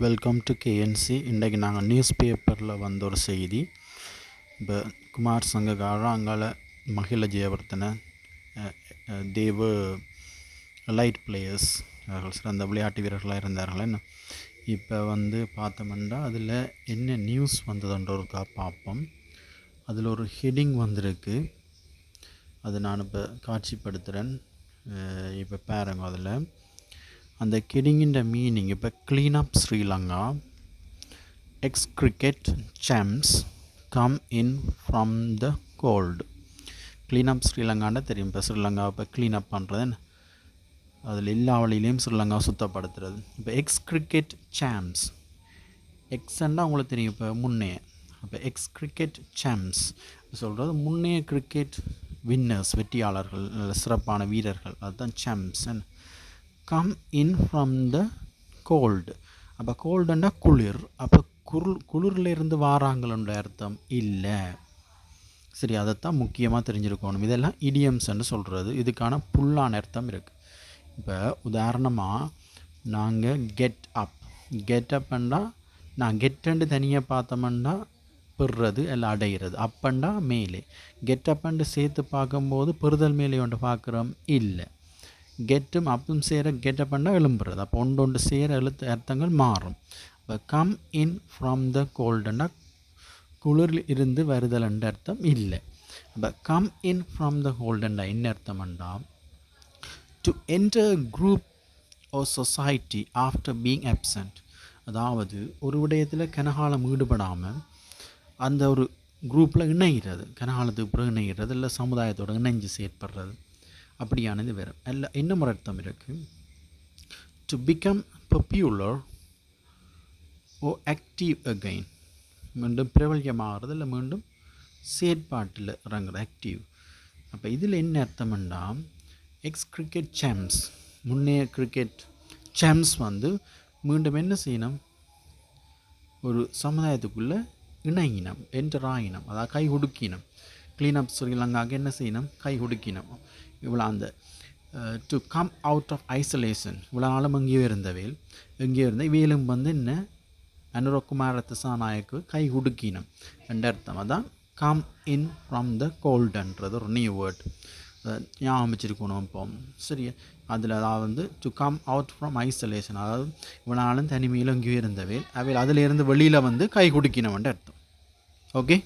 Welcome to KNC. இன்றைக்கு நாங்கள் news பேப்பரில் வந்த ஒரு செய்தி. இப்போ குமார் சங்ககார அங்கால மகிழ ஜெயவர்த்தன தேவ லைட் பிளேயர்ஸ் அவர்கள் சிறந்த விளையாட்டு வீரர்களாக இருந்தார்கள். என்ன இப்போ பார்த்தோம்னா அதில் என்ன நியூஸ் வந்ததுன்றொருக்கா பார்ப்போம். அதில் ஒரு ஹெட்டிங் வந்திருக்கு, அது நான் இப்போ காட்சிப்படுத்துகிறேன். இப்போ பாருங்க, அதில் அந்த ஹெட்டிங்கின் மீனிங் இப்போ clean up Sri Lanka, ex cricket champs come in from the cold. Clean up ஸ்ரீலங்கான்னு தெரியும். இப்போ ஸ்ரீலங்காவை இப்போ க்ளீன் அப் பண்ணுறது, அதில் எல்லா வழியிலையும் ஸ்ரீலங்காவை சுத்தப்படுத்துறது. இப்போ எக்ஸ் கிரிக்கெட் சாம்ப்ஸ், எக்ஸ்ன்னா உங்களுக்கு தெரியும் இப்போ முன்னே. இப்போ எக்ஸ் கிரிக்கெட் சாம்ப்ஸ் சொல்கிறது முன்னைய கிரிக்கெட் வின்னர்ஸ், வெற்றியாளர்கள், சிறப்பான வீரர்கள், அதுதான் champs. Come in from the cold. அப்போ கோல்டுன்னா குளிர். அப்போ குளிர்லேருந்து வாராங்களோட அர்த்தம் இல்லை. சரி, அதைத்தான் முக்கியமாக தெரிஞ்சிருக்கணும். இதெல்லாம் இடியம்ஸ்ன்னு சொல்கிறது. இதுக்கான புல்லான அர்த்தம் இருக்குது. இப்போ உதாரணமாக நாங்கள் கெட் அப், கெட் அப்புன்னா நான் கெட்டுன்னு தனியாக பார்த்தோம்னா பெறுறது எல்லாம் அடைகிறது. அப்பண்டா மேலே, கெட் அப்புன்னு சேர்த்து பார்க்கும்போது பெறுதல் மேலே ஒன்று பார்க்குறோம் இல்லை. கெட்டும் அப்பும் சேர கெட் அப்புன்னா எழும்புறது. அப்போ ஒன்று சேர எழுத்து அர்த்தங்கள் மாறும். இப்போ கம் இன் ஃப்ரம் த கோல்டுன்னா குளிரில் இருந்து வருதல் என்ற அர்த்தம் இல்லை. இப்போ கம் இன் ஃப்ரம் த கோல்டுன்னா என்ன அர்த்தம்ண்டா, to enter group or society after being absent. அதாவது ஒரு விடயத்தில் கனகாலம் ஈடுபடாமல் அந்த ஒரு குரூப்பில் இணைகிறது, கனகாலத்துக்கு பிறகு இணைகிறது, இல்லை சமுதாயத்தோடு இணைஞ்சு செயற்படுறது, அப்படியானது வேறு. எல்லாம் இன்னும் ஒரு அர்த்தம் இருக்குது. To become popular or active again, மீண்டும் பிரபல்யமாகிறது, இல்லை மீண்டும் செயற்பாட்டில் இறங்குற ஆக்டிவ். அப்போ இதில் என்ன அர்த்தம்னா, எக்ஸ் கிரிக்கெட் சாம்ப்ஸ், முன்னைய கிரிக்கெட் சாம்ப்ஸ் மீண்டும் என்ன செய்யணும், ஒரு சமுதாயத்துக்குள்ளே இணங்கினம், என்டர் ஆகினம், அதாவது கை ஒடுக்கினம். க்ளீனப் ஸ்ரீலங்காவுக்கு என்ன செய்யணும், கை ஒடுக்கினம். இவ்வளோ அந்த to come out of isolation, இவ்வளோ நாளும் எங்கேயோ இருந்தவேல், எங்கேயோ இருந்த இவையிலும் என்ன அனுரகுமார திசாநாயக்கு கை உடுக்கினம் என்ற அர்த்தம். அதான் கம் இன் ஃப்ரம் த கோல்டுன்றது ஒரு நியூ வேர்ட், ஞாபகம் வச்சுருக்கணும். இப்போ சரி, அதில் அதாவது to come out from isolation, அதாவது இவ்வளோ நாளும் தனிமையில் எங்கேயோ இருந்தவேல் அவையில் அதிலிருந்து வெளியில் கை குடுக்கினவன்ற அர்த்தம். ஓகே.